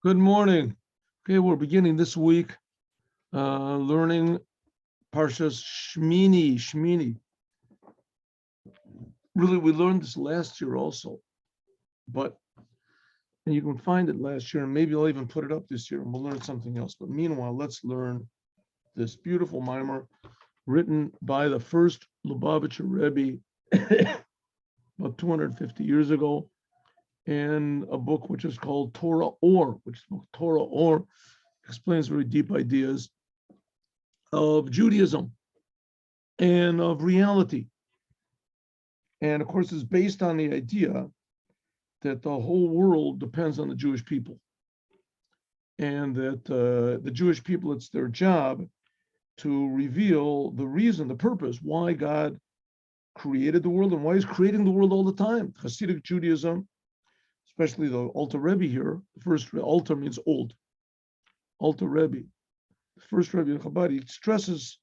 Good morning. Okay, we're beginning this week learning Parshas Shmini. Shmini. Really, we learned this last year also, but and you can find it last year, and maybe I'll even put it up this year, and we'll learn something else. But meanwhile, let's learn this beautiful mimer written by the first Lubavitcher Rebbe about 250 years ago, in a book which is called Torah18a, which Torah18a explains very deep ideas of Judaism and of reality. And of course, it's based on the idea that the whole world depends on the Jewish people. And that the Jewish people, it's their job to reveal the reason, the purpose, why God created the world and why he's creating the world all the time. Hasidic Judaism, especially the Alter Rebbe here, the first Alter means old. Alter Rebbe, the first Rebbe of Chabad, he stresses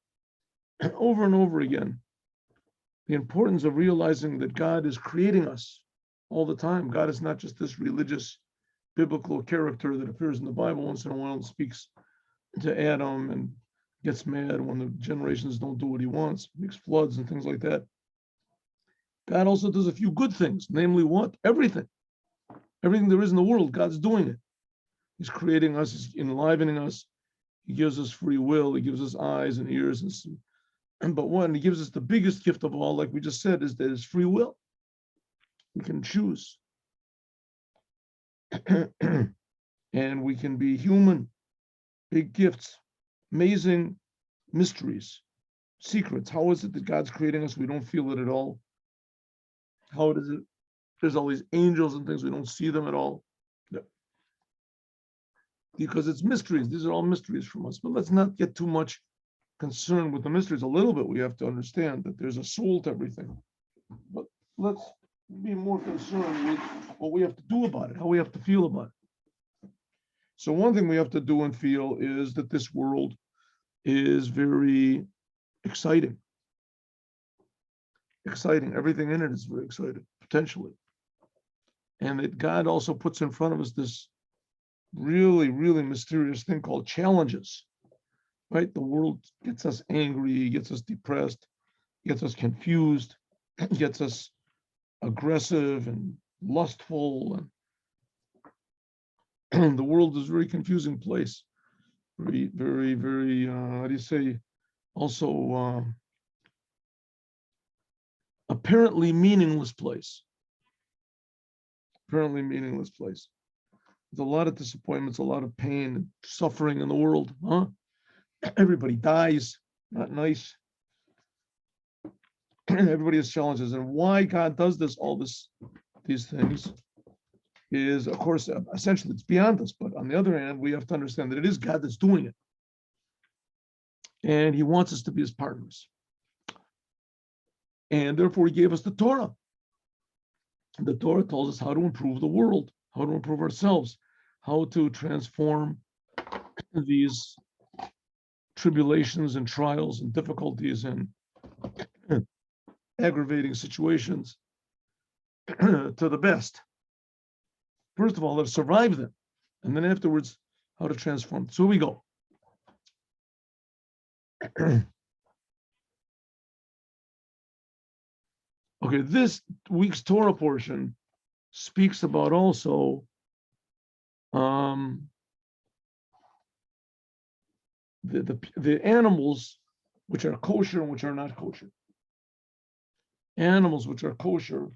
over and over again the importance of realizing that God is creating us all the time. God is not just this religious, biblical character that appears in the Bible once in a while and speaks to Adam and gets mad when the generations don't do what he wants, makes floods and things like that. God also does a few good things, namely what? Everything. Everything there is in the world, God's doing it. He's creating us, he's enlivening us. He gives us free will, he gives us eyes and ears. But one, he gives us the biggest gift of all, like we just said, is that it's free will. We can choose. And we can be human. Big gifts, amazing mysteries, secrets. How is it that God's creating us? We don't feel it at all. How is it? There's all these angels and things, we don't see them at all. No. Because it's mysteries. These are all mysteries from us. But let's not get too much concerned with the mysteries. A little bit, we have to understand that there's a soul to everything. But let's be more concerned with what we have to do about it, how we have to feel about it. So one thing we have to do and feel is that this world is very exciting. Exciting. Everything in it is very exciting, potentially. And that God also puts in front of us this really, really mysterious thing called challenges, right? The world gets us angry, gets us depressed, gets us confused, gets us aggressive and lustful. And the world is a very confusing place. Very, very, very, how do you say, also apparently meaningless place. Apparently meaningless place. There's a lot of disappointments, a lot of pain and suffering in the world, huh? Everybody dies, not nice. Everybody has challenges. And why God does this, these things, is, of course, essentially it's beyond us. But on the other hand, we have to understand that it is God that's doing it. And he wants us to be his partners. And therefore, he gave us the Torah. The Torah tells us how to improve the world, how to improve ourselves, how to transform these tribulations and trials and difficulties and aggravating situations to the best. First of all, how to survive them, and then afterwards, how to transform. So here we go. Okay, this week's Torah portion speaks about also the animals which are kosher and which are not kosher. Animals which are kosher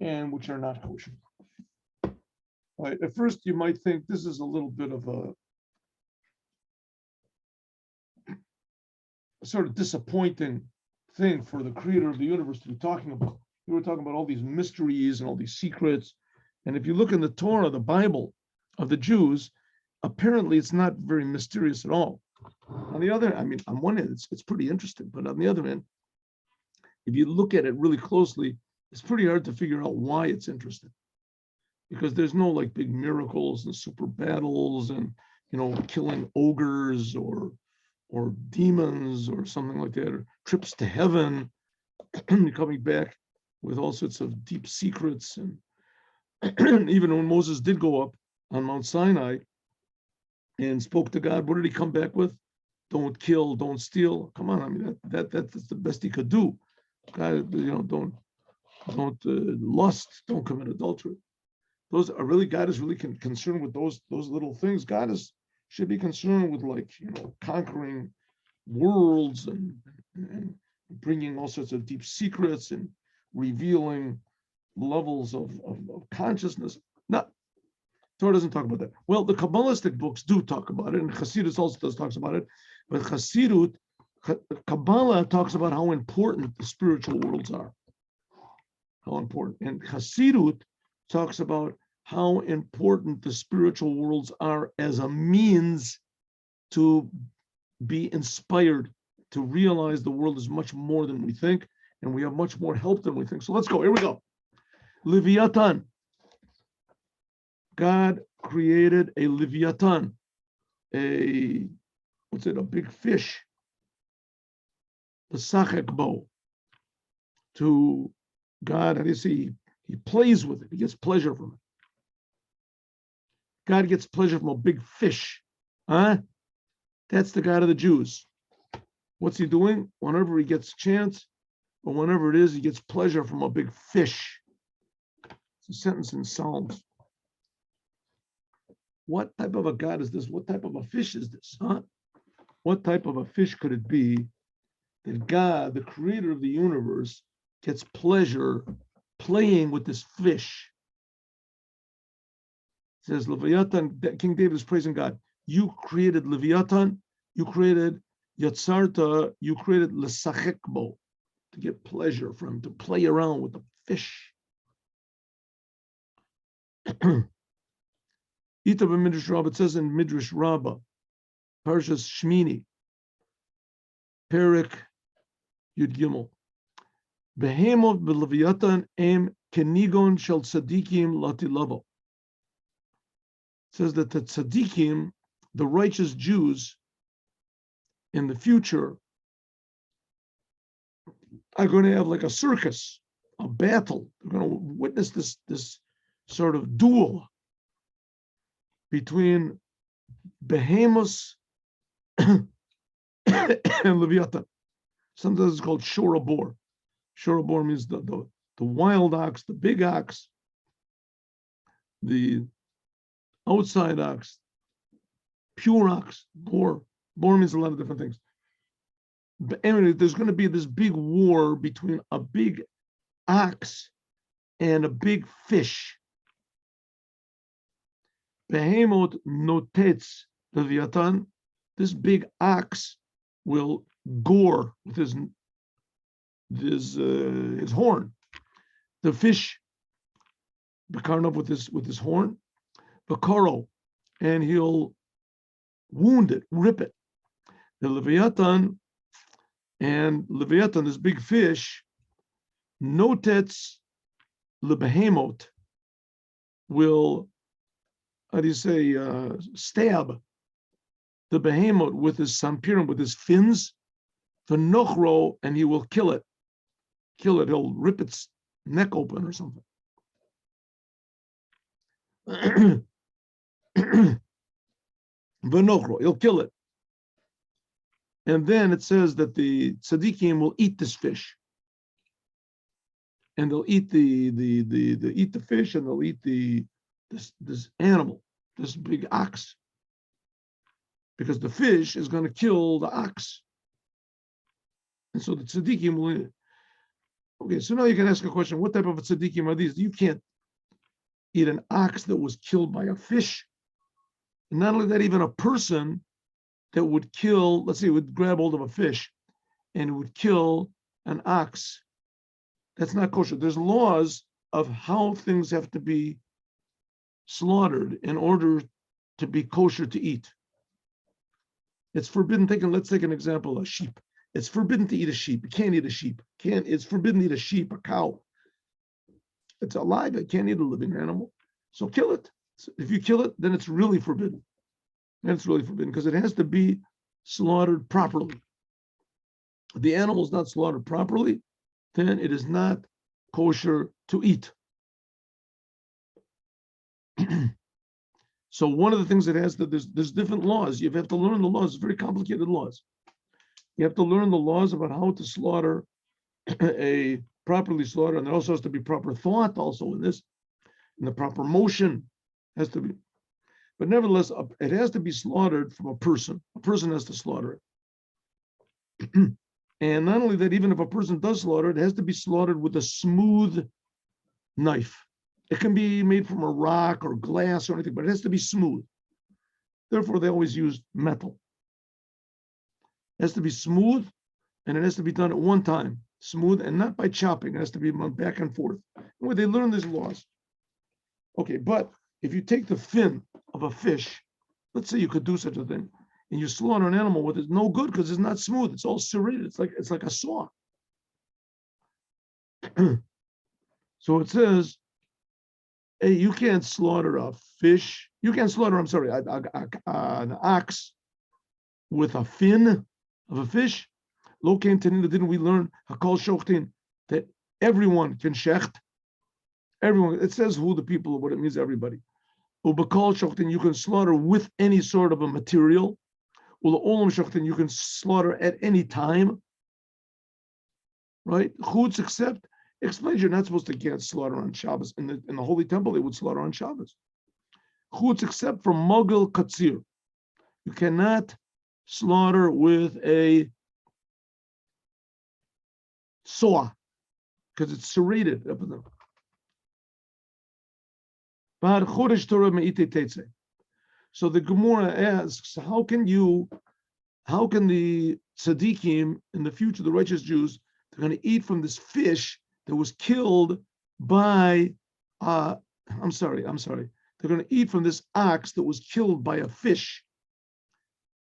and which are not kosher. Right. At first, you might think this is a little bit of a sort of disappointing thing for the creator of the universe to be talking about. We were talking about all these mysteries and all these secrets. And if you look in the Torah, the Bible of the Jews, apparently it's not very mysterious at all. On the other, I mean, on one hand, it's pretty interesting, but on the other hand, if you look at it really closely, it's pretty hard to figure out why it's interesting. Because there's no like big miracles and super battles and, you know, killing ogres or demons or something like that, or trips to heaven, coming back with all sorts of deep secrets. And even when Moses did go up, on Mount Sinai and spoke to God. What did he come back with? Don't kill, don't steal. Come on, I mean that's the best he could do. God, don't lust, don't commit adultery. Those are really, God is really concerned with those little things. God should be concerned with, like, conquering worlds and bringing all sorts of deep secrets and revealing levels of consciousness. Not Torah doesn't talk about that. Well, the Kabbalistic books do talk about it, and Hasidus also talks about it. But Kabbalah talks about how important the spiritual worlds are. How important. And Hasidut talks about how important the spiritual worlds are as a means to be inspired, to realize the world is much more than we think, and we have much more help than we think. So let's go. Here we go. Leviathan. God created a Leviathan, a big fish, the Sachek bow. To God, how do you see? He plays with it. He gets pleasure from it. God gets pleasure from a big fish. Huh? That's the God of the Jews. What's he doing? Whenever he gets a chance, or whenever it is, he gets pleasure from a big fish. It's a sentence in Psalms. What type of a God is this? What type of a fish is this? Huh? What type of a fish could it be that God, the creator of the universe, gets pleasure playing with this fish? It says Leviathan, King David is praising God. You created Leviathan, you created Yatzarta, you created Lesachekbo, to get pleasure from, to play around with the fish. Ita Midrash Rabbah, it says in Midrash Rabbah, Parshas Shmini, Perik Yud Gimel, Behemot b'Leviathan em kenigon shel tzadikim latilavo. It says that the tzadikim, the righteous Jews, in the future are going to have like a circus, a battle. They're going to witness this sort of duel between Behemoth and Leviathan. Sometimes it's called Shorabor. Shorabor means the wild ox, the big ox, the outside ox, pure ox, boar. Boar means a lot of different things. But anyway, there's going to be this big war between a big ox and a big fish. Behemoth notets Leviathan. This big ox will gore with his horn. The fish, Bekarnov with his horn, Bekaro, and he'll wound it, rip it. The Leviathan, this big fish, notets Lebehemoth, will, how do you say, stab the behemoth with his sampirim, with his fins, v'nochro, and he will kill it. He'll rip its neck open or something. V'nochro, he'll kill it. And then it says that the tzadikim will eat this fish. And they'll eat the fish, and they'll eat this animal, this big ox, because the fish is going to kill the ox. And so the tzaddikim will eat it. Okay, so now you can ask a question: what type of a tzaddikim are these? You can't eat an ox that was killed by a fish. And not only that, even a person that would kill, let's say, would grab hold of a fish and would kill an ox. That's not kosher. There's laws of how things have to be slaughtered in order to be kosher to eat. It's forbidden. Let's take an example: a sheep. It's forbidden to eat a sheep. You can't eat a sheep. It's forbidden to eat a sheep, a cow. It's alive. You can't eat a living animal. So kill it. If you kill it, then it's really forbidden. And it's really forbidden because it has to be slaughtered properly. If the animal is not slaughtered properly, then it is not kosher to eat. So one of the things that there's different laws. You have to learn the laws, very complicated laws. You have to learn the laws about how to slaughter a properly slaughter, and there also has to be proper thought also in this, and the proper motion has to be. But nevertheless, it has to be slaughtered from a person. A person has to slaughter it. And not only that, even if a person does slaughter, it has to be slaughtered with a smooth knife. It can be made from a rock or glass or anything, but it has to be smooth. Therefore, they always use metal. It has to be smooth, and it has to be done at one time, smooth, and not by chopping. It has to be back and forth. Where they learn these laws. Okay, but if you take the fin of a fish, let's say you could do such a thing, and you slaughter an animal with it, no good because it's not smooth. It's all serrated. It's like a saw. So it says, hey, you can't slaughter a fish. You can't slaughter, an ox with a fin of a fish. Lo came to didn't we learn Hakol Shochtin that everyone can shecht? Everyone. It says who the people, what it means, everybody. Ubakol Shochtin, you can slaughter with any sort of a material. Ula Olam Shochtin, you can slaughter at any time. Right? Chutz except explains you're not supposed to get slaughter on Shabbos. In the Holy Temple, they would slaughter on Shabbos. Chutz except for Mogel Katsir. You cannot slaughter with a saw because it's serrated. So the Gemara asks, how can the Tzadikim in the future, the righteous Jews, they're going to eat from this fish that was killed by, they're going to eat from this ox that was killed by a fish.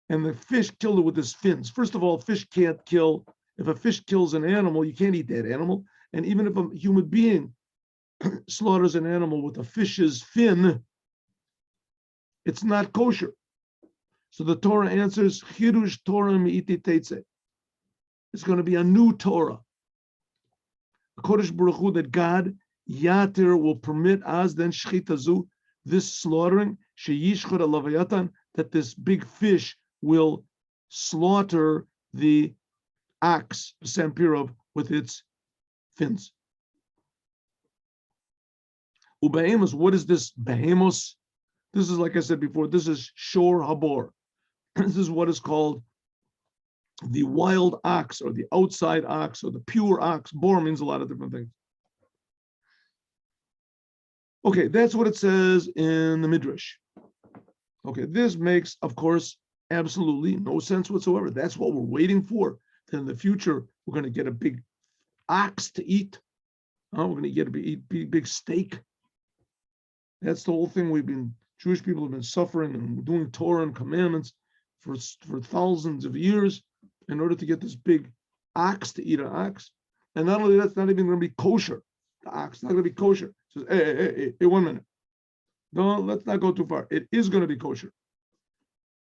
And the fish killed it with his fins. First of all, fish can't kill. If a fish kills an animal, you can't eat that animal. And even if a human being slaughters an animal with a fish's fin, it's not kosher. So the Torah answers, Chirush Torah me'iti teitze. It's going to be a new Torah. The Kodesh Baruch Hu, that God, Yatir, will permit as then shchitazu, this slaughtering, sheyishchot alavayatan, that this big fish will slaughter the ox, Sampirov, with its fins. Ubehemos, what is this behemos? This is, like I said before, this is shor habor. This is what is called the wild ox, or the outside ox, or the pure ox. Bor means a lot of different things. Okay, that's what it says in the Midrash. Okay, this makes, of course, absolutely no sense whatsoever. That's what we're waiting for. Then in the future, we're going to get a big ox to eat. We're going to get a big steak. That's the whole thing. Jewish people have been suffering and doing Torah and commandments for thousands of years in order to get this big ox to eat an ox. And not only that's not even going to be kosher. The ox is not going to be kosher. It says, hey, 1 minute. No, let's not go too far. It is going to be kosher.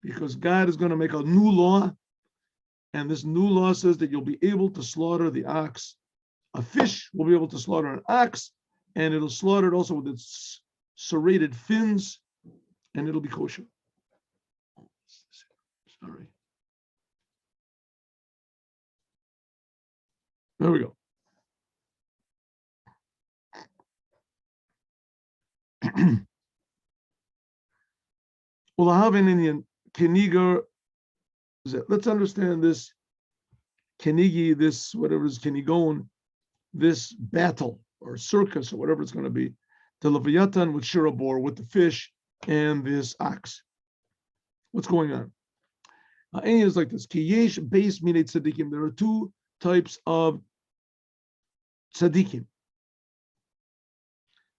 Because God is going to make a new law. And this new law says that you'll be able to slaughter the ox. A fish will be able to slaughter an ox, and it'll slaughter it also with its serrated fins, and it'll be kosher. Sorry. There we go. Well, I have an Indian Keniger. Let's understand this Kenigi, this whatever is Kenigon, this battle or circus or whatever it's going to be, the Leviathan with Shirabor, with the fish and this ox. What's going on? Any is like this. Kiyesh base minate tzadikim. There are two types of tzadikim.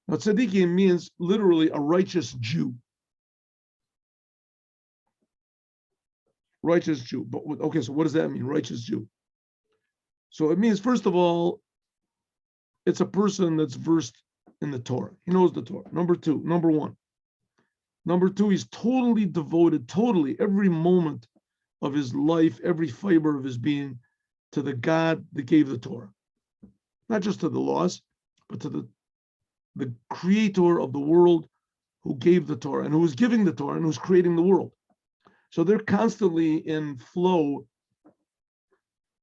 Now, tzadikim means literally a righteous Jew. Righteous Jew. But okay, so what does that mean? Righteous Jew. So it means, first of all, it's a person that's versed in the Torah. He knows the Torah. Number one. Number two, he's totally devoted, every moment of his life, every fiber of his being, to the God that gave the Torah. Not just to the laws, but to the creator of the world, who gave the Torah and who was giving the Torah and who's creating the world. So they're constantly in flow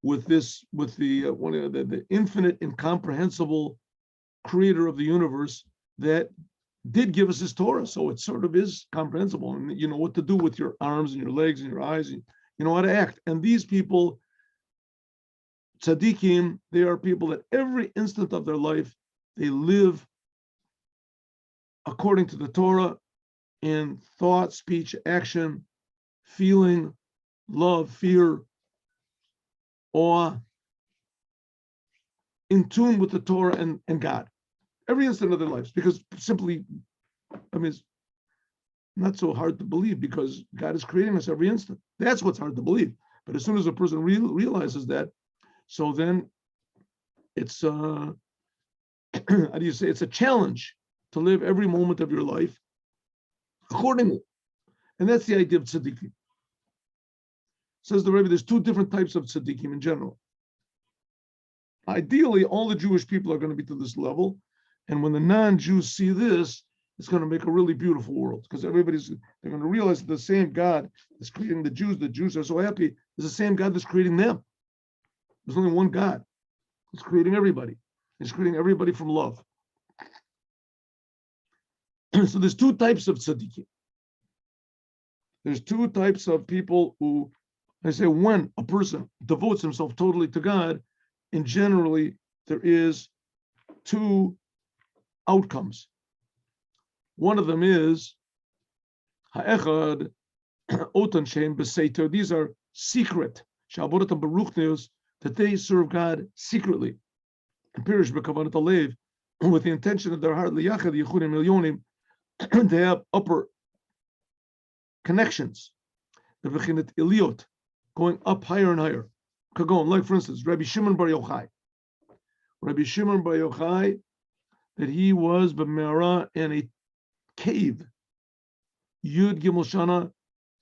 with this, with the infinite, incomprehensible creator of the universe that did give us his Torah. So it sort of is comprehensible, and you know what to do with your arms and your legs and your eyes, and you know how to act. And these people, Tzadikim, they are people that every instant of their life, they live according to the Torah in thought, speech, action, feeling, love, fear, awe, in tune with the Torah and God, every instant of their lives. Because simply, I mean, it's not so hard to believe because God is creating us every instant. That's what's hard to believe. But as soon as a person realizes that, so then it's, how do you say, it's a challenge to live every moment of your life accordingly. And that's the idea of tzaddikim. Says the Rebbe, there's two different types of tzaddikim in general. Ideally, all the Jewish people are going to be to this level. And when the non-Jews see this, it's going to make a really beautiful world, because they're going to realize that the same God is creating the Jews are so happy, is the same God that's creating them. There's only one God. He's creating everybody. He's creating everybody from love. So there's two types of tzaddikim. There's two types of people who, I say, when a person devotes himself totally to God, and generally there is two outcomes. One of them is ha'echad otan shem b'seiter. These are secret shaborat baruchnius, that they serve God secretly. And pirish b'kavanat alev, with the intention of their heart liyachad yichudim milyonim, they have upper connections, the v'chinet iliot, going up higher and higher. Kagon, like for instance, Rabbi Shimon Bar Yochai. Rabbi Shimon Bar Yochai, that he was b'me'ara in a cave, Yud Gimel Shana,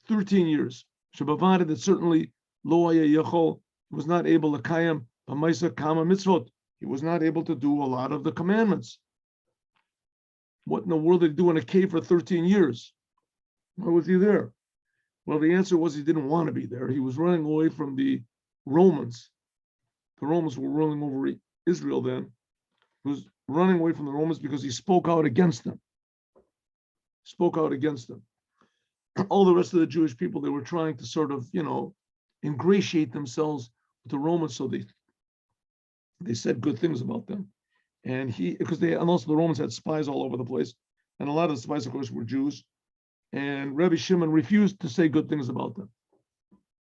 13 years. Shabavada, that certainly lo haya yachol, was not able to kayam b'maisa kama mitzvot. He was not able to do a lot of the commandments. What in the world did he do in a cave for 13 years? Why was he there? Well, the answer was he didn't want to be there. He was running away from the Romans. The Romans were ruling over Israel then. He was running away from the Romans because he spoke out against them. Spoke out against them. All the rest of the Jewish people, they were trying to sort of, ingratiate themselves with the Romans, so they said good things about them. And also the Romans had spies all over the place. And a lot of the spies, of course, were Jews. And Rabbi Shimon refused to say good things about them.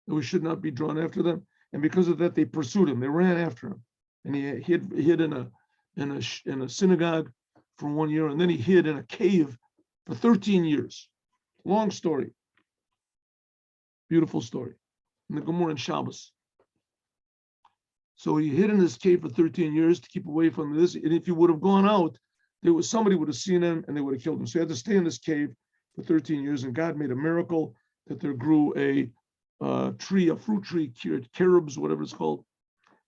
That we should not be drawn after them. And because of that, they pursued him. They ran after him. And he hid in a synagogue for 1 year. And then he hid in a cave for 13 years. Long story. Beautiful story. In the Gemara and Shabbos. So he hid in this cave for 13 years to keep away from this. And if he would have gone out, somebody would have seen him and they would have killed him. So he had to stay in this cave for 13 years. And God made a miracle that there grew a fruit tree, carobs, whatever it's called.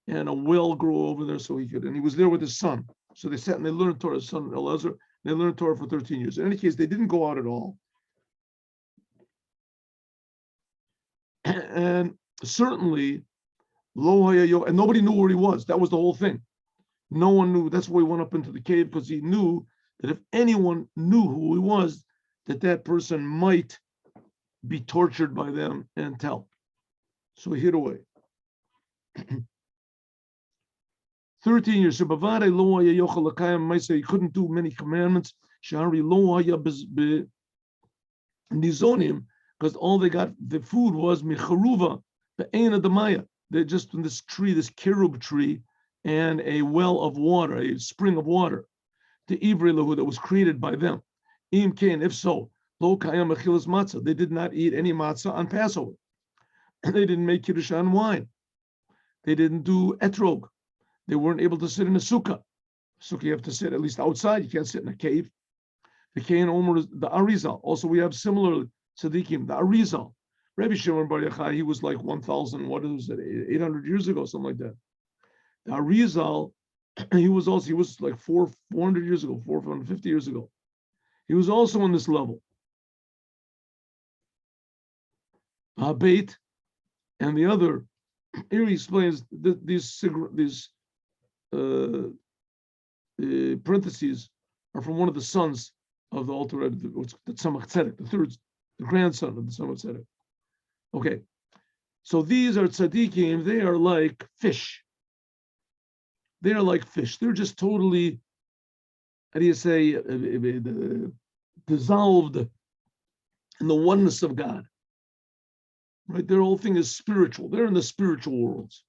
And a well grew over there so he could. And he was there with his son. So they sat and they learned Torah, his son Elazar. They learned Torah for 13 years. In any case, they didn't go out at all. And certainly, and nobody knew where he was. That was the whole thing. No one knew. That's why he went up into the cave, because he knew that if anyone knew who he was, that person might be tortured by them and tell. So he hid away. 13 years. He couldn't do many commandments. Because all they got, the food was micharuva, the aina demaya. They're just in this tree, this kerub tree, and a well of water, a spring of water, the ivri lahu, that was created by them. Im kain, if so, lo kayam achilas matzah. They did not eat any matzah on Passover. They didn't make kiddush on wine. They didn't do etrog. They weren't able to sit in a sukkah. Sukkah, you have to sit at least outside. You can't sit in a cave. The kain omer, the arizal. Also, we have similar tzadikim, the arizal. Rabbi Shimon Bar Yochai, he was like 1,000, 800 years ago, something like that. The Arizal, he was like 400 years ago, 450 years ago. He was also on this level. Bait, and the other, here he explains that these parentheses are from one of the sons of the Alter Rebbe, the Tzemach Tzedek, the grandson of the Tzemach Tzedek. Okay, so these are tzaddikim. They are like fish. They are like fish. They're just totally, how do you say, dissolved in the oneness of God. Right? Their whole thing is spiritual. They're in the spiritual worlds.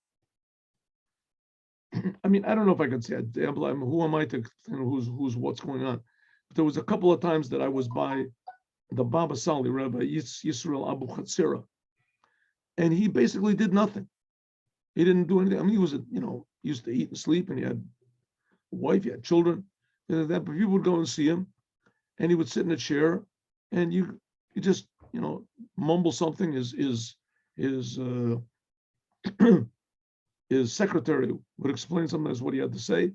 I mean, I don't know if I could say, who am I to, who's what's going on? But there was a couple of times that I was by the Baba Sali, Rabbi Yisrael Abu Chatzira, and he basically did nothing. He didn't do anything. I mean, he was, used to eat and sleep, and he had a wife, he had children, and that. But people would go and see him, and he would sit in a chair, and you just, mumble something. His secretary would explain sometimes what he had to say,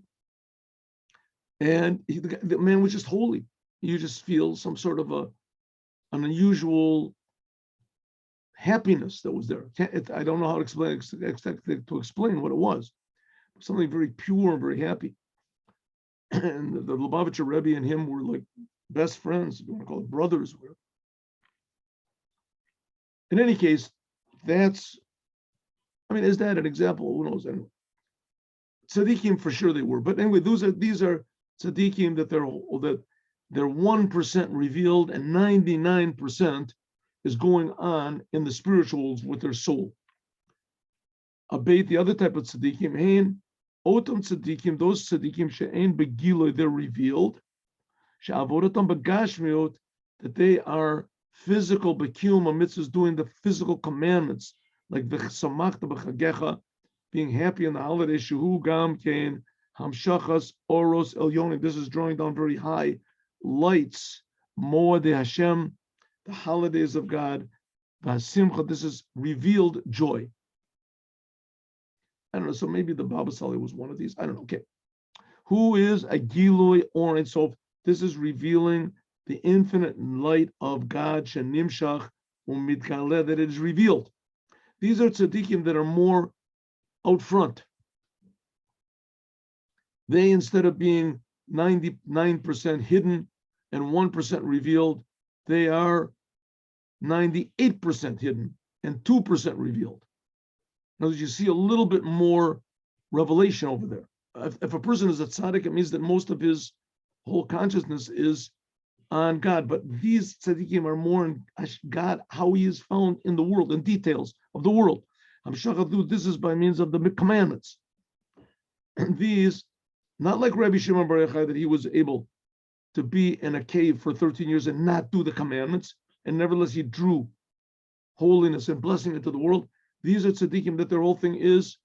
and the man was just holy. You just feel some sort of an unusual happiness that was there. I don't know how to explain what it was. Something very pure and very happy. And the Lubavitcher Rebbe and him were like best friends, if you want to call it brothers. In any case, is that an example? Who knows? And tzaddikim for sure they were. But anyway, these are tzaddikim that they're 1% revealed and 99% is going on in the spirituals with their soul. Abate, the other type of tzaddikim, hein, otam tzaddikim, those tzaddikim she'ein begiloy, they're revealed. She'avodatam begashmiot, that they are physical bekiyum mitzvahs, doing the physical commandments, like v'samachta b'chagecha, being happy in the holiday. Shehu gam kein hamshachas oros elyonim. This is drawing down very high lights. Moed Hashem, the holidays of God. V'simcha, this is revealed joy. I don't know. So maybe the Baba Sali was one of these. I don't know. Okay, who is a Gilui or Ein Sof? This is revealing the infinite light of God, Shenimshach u'mitkaleh, that it is revealed. These are tzaddikim that are more out front. They, instead of being 99% hidden and 1% revealed, they are 98% hidden and 2% revealed. In other words, you see a little bit more revelation over there. If a person is a tzaddik, it means that most of his whole consciousness is on God. But these tzaddikim are more in God, how he is found in the world, in details of the world. This is by means of the commandments. And these, not like Rabbi Shimon Bar Yochai, that he was able to be in a cave for 13 years and not do the commandments, and nevertheless he drew holiness and blessing into the world. These are tzaddikim that their whole thing is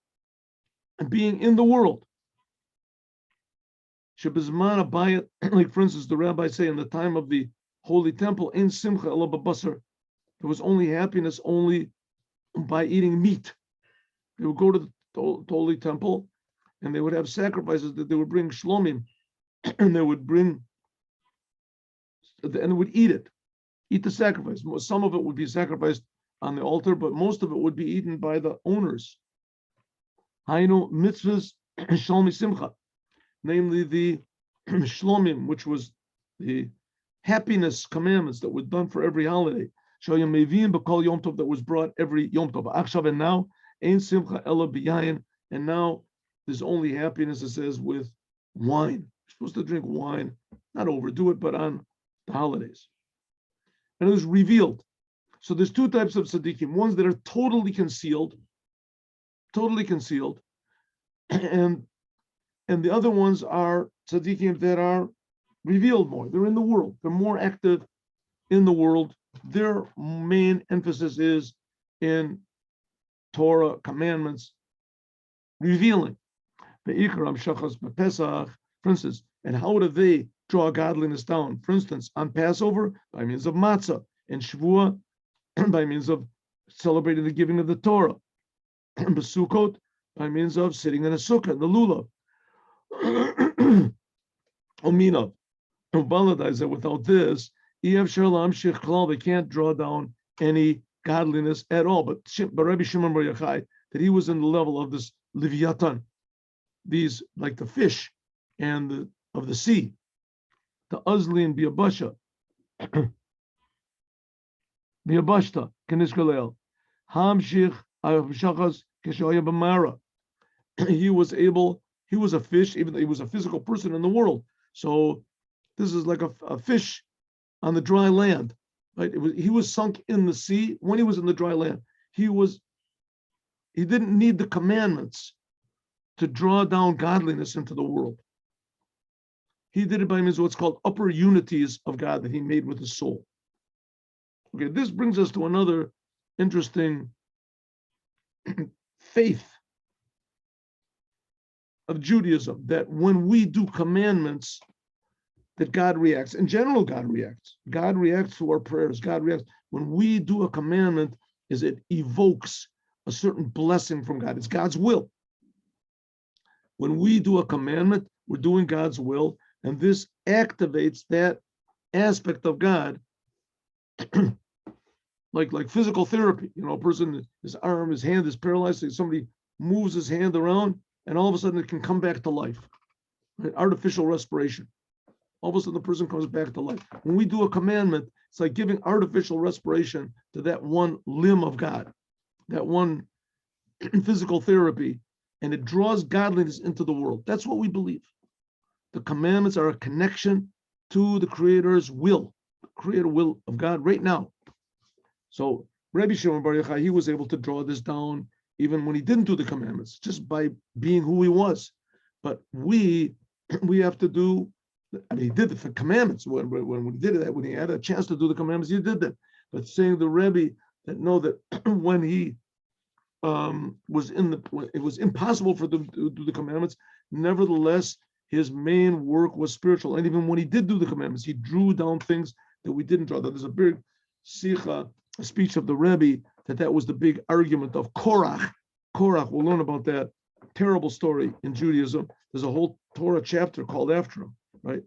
being in the world. Shebizman abayat, like for instance, the rabbis say in the time of the Holy Temple, in simcha ela babasar, there was only happiness only by eating meat. They would go to the Holy Temple and they would have sacrifices that they would bring shlomim, and they would bring, and they would eat the sacrifice. Some of it would be sacrificed on the altar, but most of it would be eaten by the owners. Hainu mitzvahs shlomi simcha, namely the shlomim, which was the happiness commandments that were done for every holiday. Shoyam mevim b'kol yom tov, that was brought every yom tov. Achshav, and now ein simcha ela b'yayin, and now there's only happiness, it says, with wine. You're supposed to drink wine, not overdo it, but on the holidays. And it was revealed. So there's two types of tzaddikim: ones that are totally concealed, and the other ones are tzaddikim that are revealed more. They're in the world. They're more active in the world. Their main emphasis is in Torah commandments, revealing. For instance, and how do they draw godliness down? For instance, on Passover, by means of matzah, and Shavuot, by means of celebrating the giving of the Torah, and Besukot, by means of sitting in a sukkah, in the lulav, Ominav, Baladize that without this, they can't draw down any godliness at all. But Rabbi Shimon Bar Yochai, that he was in the level of this Leviathan, these like the fish and of the sea, the Uzli and Biabasha, Biabashta, Keniskalel, Hamshich, Ayavshachas, Keshoya Bamara. He was a fish, even though he was a physical person in the world. So this is like a fish on the dry land, right? He was sunk in the sea when he was in the dry land. He didn't need the commandments to draw down godliness into the world. He did it by means of what's called upper unities of God that he made with his soul. Okay, this brings us to another interesting faith of Judaism, that when we do commandments, that God reacts. In general, God reacts. God reacts to our prayers. God reacts. When we do a commandment, it evokes a certain blessing from God. It's God's will. When we do a commandment, we're doing God's will, and this activates that aspect of God, like physical therapy. A person, his arm, his hand is paralyzed, so somebody moves his hand around, and all of a sudden it can come back to life. Right? Artificial respiration. All of a sudden the person comes back to life. When we do a commandment, it's like giving artificial respiration to that one limb of God, that one physical therapy, and it draws godliness into the world. That's what we believe. The commandments are a connection to the Creator's will, the Creator will of God right now. So Rabbi Shimon Bar Yochai, he was able to draw this down even when he didn't do the commandments, just by being who he was. But we have to do. He did the commandments when he did it. When he had a chance to do the commandments, he did that. But saying the Rebbe that know that when he it was impossible for them to do the commandments. Nevertheless, his main work was spiritual, and even when he did do the commandments, he drew down things that we didn't draw. There's a big sikha, a speech of the Rebbe, that was the big argument of Korach. Korach, we'll learn about that terrible story in Judaism. There's a whole Torah chapter called after him. Right,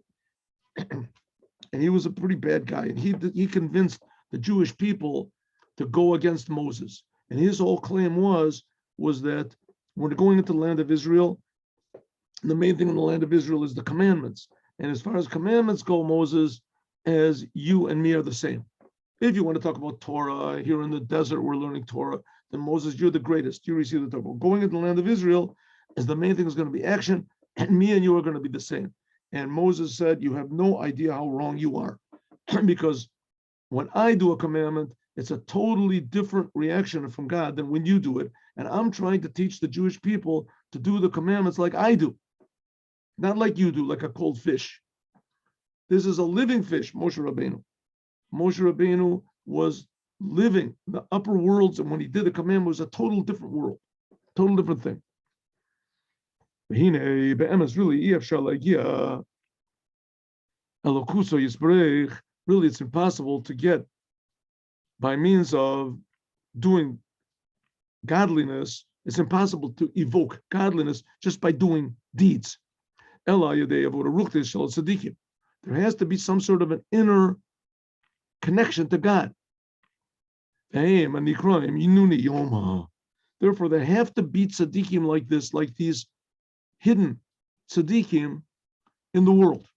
and he was a pretty bad guy, and he convinced the Jewish people to go against Moses. And his whole claim was that when they're going into the land of Israel, the main thing in the land of Israel is the commandments. And as far as commandments go, Moses, as you and me are the same. If you want to talk about Torah, here in the desert we're learning Torah, then Moses, you're the greatest. You receive the Torah. Going into the land of Israel, as the main thing is going to be action, and me and you are going to be the same. And Moses said, you have no idea how wrong you are. Because when I do a commandment, it's a totally different reaction from God than when you do it. And I'm trying to teach the Jewish people to do the commandments like I do. Not like you do, like a cold fish. This is a living fish, Moshe Rabbeinu. Moshe Rabbeinu was living the upper worlds, and when he did the commandment, it was a total different world, total different thing. Really, it's impossible to get by means of doing godliness. It's impossible to evoke godliness just by doing deeds. There has to be some sort of an inner connection to God. Therefore, there have to be tzadikim like this, like these hidden tzadikim in the world.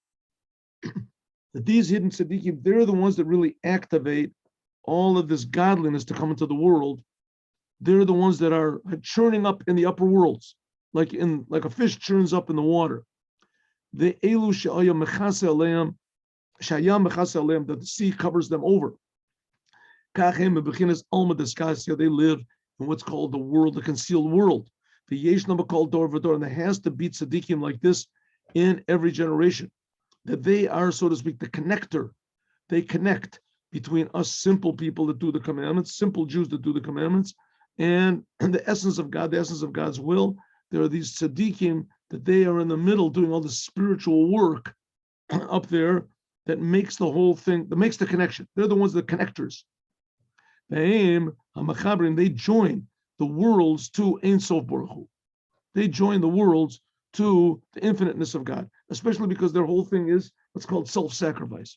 That these hidden tzadikim, they're the ones that really activate all of this godliness to come into the world. They're the ones that are churning up in the upper worlds, like a fish churns up in the water. The elu shayam mechase aleim, that the sea covers them over. They live in what's called the world, the concealed world. The yesh number called dor v'dor, and there has to be tzaddikim like this in every generation. That they are, so to speak, the connector. They connect between us simple people that do the commandments, simple Jews that do the commandments, and the essence of God, the essence of God's will. There are these tzaddikim that they are in the middle doing all the spiritual work up there that makes the whole thing, that makes the connection. They're the ones, the connectors. They join the worlds to Ein Sof Baruch Hu. They join the worlds to the infiniteness of God, especially because their whole thing is What's called self-sacrifice.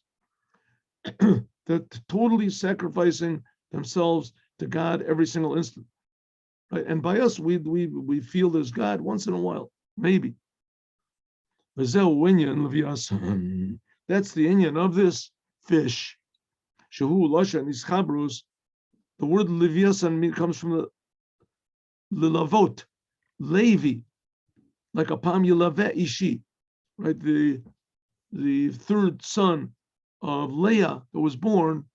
They're totally sacrificing themselves to God every single instant. Right? And by us, we feel there's God once in a while, maybe. That's the inyan of this fish. Shehu Lashan Ischabrus. The word Leviathan comes from the Lilavot, Levi, like a Pam Yilaveh Ishi, right? The third son of Leah that was born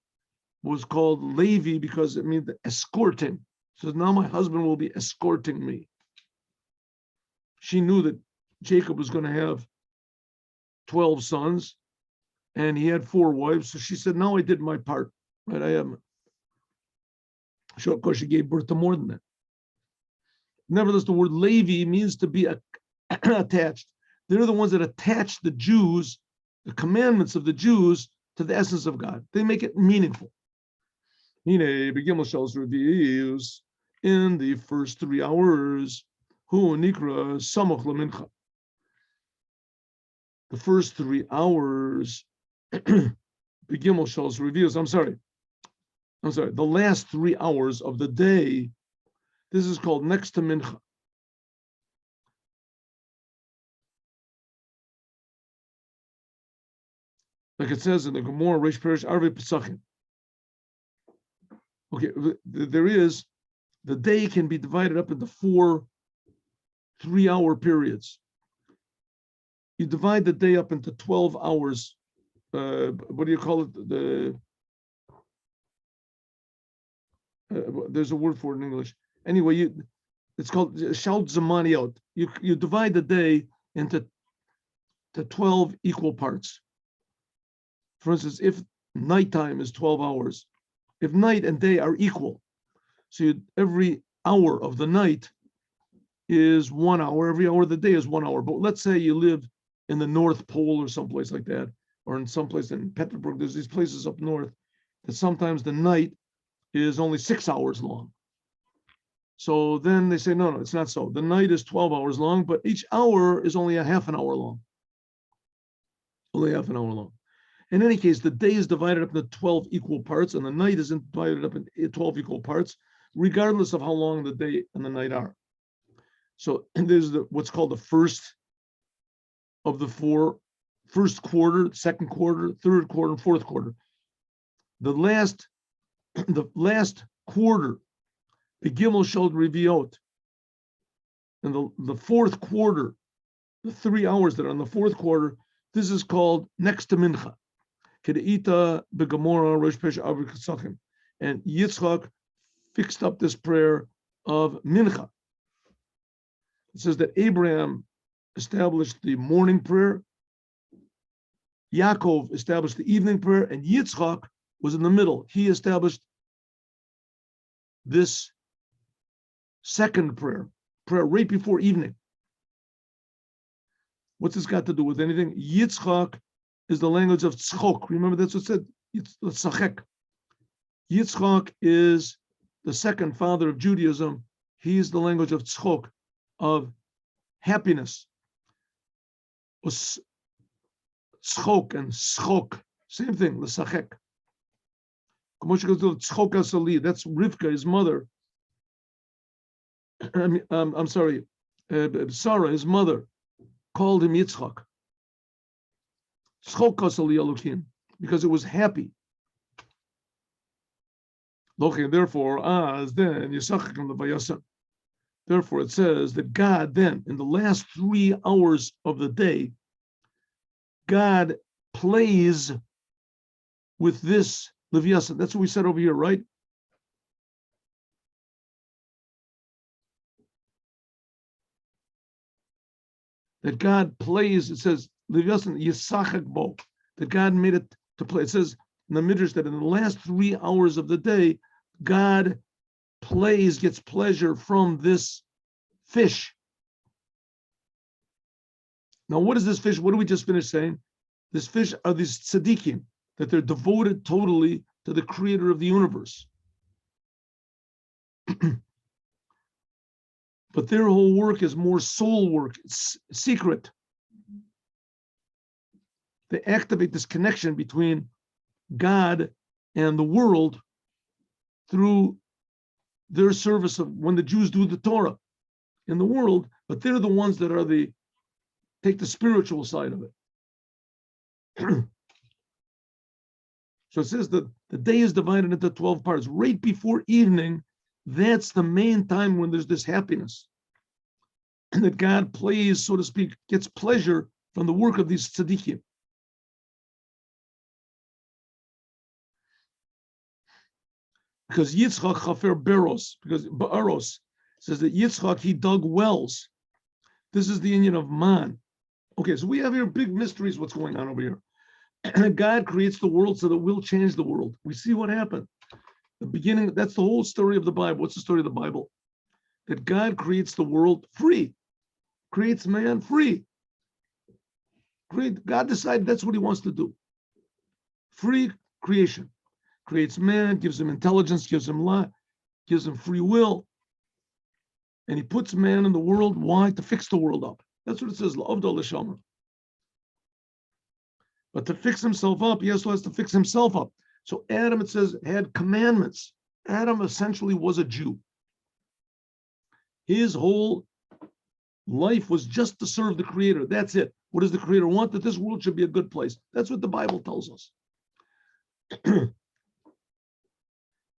was called Levi because it means escorting. So now my husband will be escorting me. She knew that Jacob was going to have 12 sons and he had 4 wives. So she said, now I did my part, right? I am. So of course she gave birth to more than that. Nevertheless, the word Levi means to be attached. They're the ones that attach the Jews, the commandments of the Jews, to the essence of God. They make it meaningful. Reveals in the first 3 hours, Hu Nikra Samach Lamincha. The first 3 hours, Begimel Shals reveals, I'm sorry, the last 3 hours of the day, this is called next to Mincha. Like it says in the Gemara, Reish Perish Arvei Pesachim. Okay, there is, the day can be divided up into 4 3-hour periods. You divide the day up into 12 hours. What do you call it? There's a word for it in English. Anyway, it's called Shout Zamaniot. You divide the day into 12 equal parts. For instance, if nighttime is 12 hours, if night and day are equal, so every hour of the night is 1 hour, every hour of the day is 1 hour. But let's say you live in the North Pole or someplace like that, or in someplace in Petersburg, there's these places up north that sometimes the night is only 6 hours long. So then they say, no, it's not so. The night is 12 hours long, but each hour is only a half an hour long. Only half an hour long. In any case, the day is divided up into 12 equal parts, and the night is divided up into 12 equal parts, regardless of how long the day and the night are. So there's what's called the first of the 4, first quarter, second quarter, third quarter, and fourth quarter. The last quarter, the Gimel showed Reviot. And the fourth quarter, the 3 hours that are in the fourth quarter, this is called next to Mincha. Kedeita begamora rosh pesh avir kasachim. And Yitzchak fixed up this prayer of Mincha. It says that Abraham established the morning prayer, Yaakov established the evening prayer, and Yitzchak was in the middle. He established this second prayer right before evening. What's this got to do with anything? Yitzchak is the language of tzchok. Remember, that's what it said, tzachek. Yitzchak is the second father of Judaism. He is the language of tzchok, of happiness. Tzchok and schok, same thing, l'sachek. That's Rivka, his mother. I'm sorry, Sarah, his mother, called him Yitzchak. Because it was happy. Therefore, therefore it says that God then, in the last 3 hours of the day, God plays with this Leviathan. That's what we said over here, right? That God plays, it says, Leviathan Yisachak Bo, that God made it to play. It says in the Midrash that in the last 3 hours of the day, God plays, gets pleasure from this fish. Now, what is this fish? What did we just finish saying? This fish are these Tzadikim, that they're devoted totally to the creator of the universe. But their whole work is more soul work. It's secret. they activate this connection between God and the world through their service of when the Jews do the Torah in the world, but they're the ones that are take the spiritual side of it. So it says that the day is divided into 12 parts. Right before evening, that's the main time when there's this happiness. And that God plays, so to speak, gets pleasure from the work of these tzadikim. Because Yitzchak chafer beros, because Ba'aros says that Yitzchak, he dug wells. This is the union of man. Okay, so we have here big mysteries what's going on over here. God creates the world so that we'll change the world. We see what happened. The beginning, that's the whole story of the Bible. What's the story of the Bible? That God creates the world free, creates man free. God decided that's what he wants to do. Free creation. Creates man, gives him intelligence, gives him life, gives him free will. And he puts man in the world. Why? To fix the world up. That's what it says, La'avdal L'Shamar. But to fix himself up, he also has to fix himself up. So Adam, it says, had commandments. Adam essentially was a Jew. His whole life was just to serve the Creator. That's it. What does the Creator want? That this world should be a good place. That's what the Bible tells us.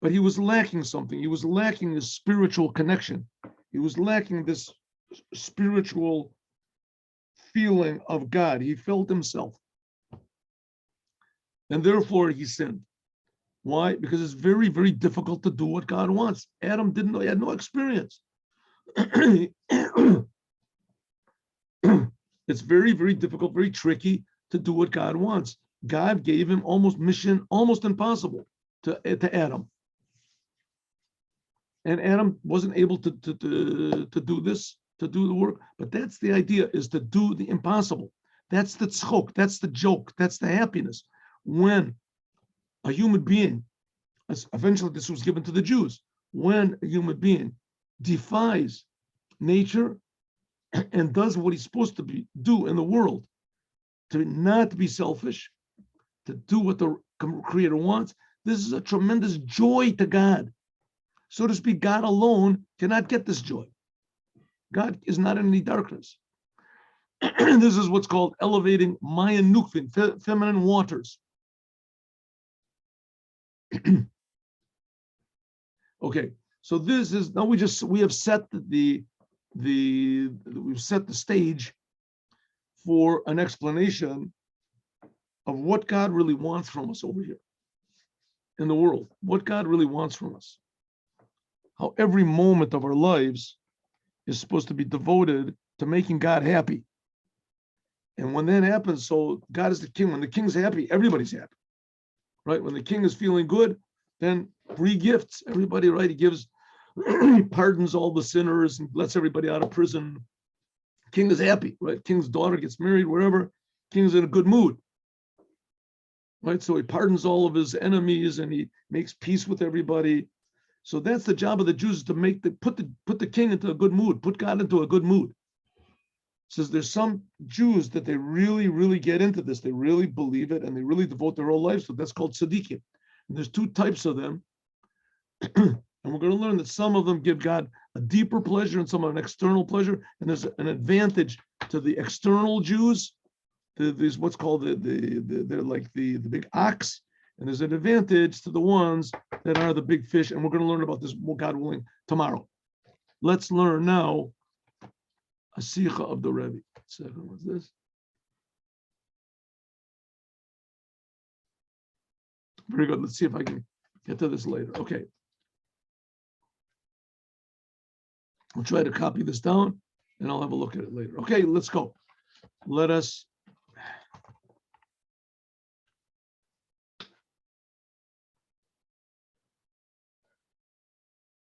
But he was lacking something. He was lacking this spiritual connection. He was lacking this spiritual feeling of God. He felt himself. And therefore he sinned. Why? Because it's very, very difficult to do what God wants. Adam didn't know, he had no experience. It's very, very difficult, very tricky to do what God wants. God gave him mission almost impossible to Adam. And Adam wasn't able to do this, to do the work. But that's the idea, is to do the impossible. That's the tzchok, that's the joke, that's the happiness. When a human being, eventually this was given to the Jews, when a human being defies nature and does what he's supposed to do in the world, to not be selfish, to do what the Creator wants, this is a tremendous joy to God. So to speak, God alone cannot get this joy. God is not in any darkness. This is what's called elevating Mayan Nukvin, feminine waters. Okay, so this is now we have set we've set the stage for an explanation of what God really wants from us over here in the world, what God really wants from us. How every moment of our lives is supposed to be devoted to making God happy. And when that happens, so God is the king. When the king's happy, everybody's happy, right? When the king is feeling good, then free gifts, everybody, right? He gives, he pardons all the sinners and lets everybody out of prison. King is happy, right? King's daughter gets married, wherever. King's in a good mood, right? So he pardons all of his enemies and he makes peace with everybody. So that's the job of the Jews, to put the king into a good mood, put God into a good mood. It says there's some Jews that they really, really get into this. They really believe it and they really devote their whole lives to it. That's called Tzadikim. And there's two types of them. And we're going to learn that some of them give God a deeper pleasure and some of an external pleasure. And there's an advantage to the external Jews. There's what's called they're like the big ox. And there's an advantage to the ones that are the big fish. And we're going to learn about this, God willing, tomorrow. Let's learn now a sikha of the Rebbe. Second, what's this? Very good. Let's see if I can get to this later. Okay. I'll try to copy this down and I'll have a look at it later. Okay, let's go. Let us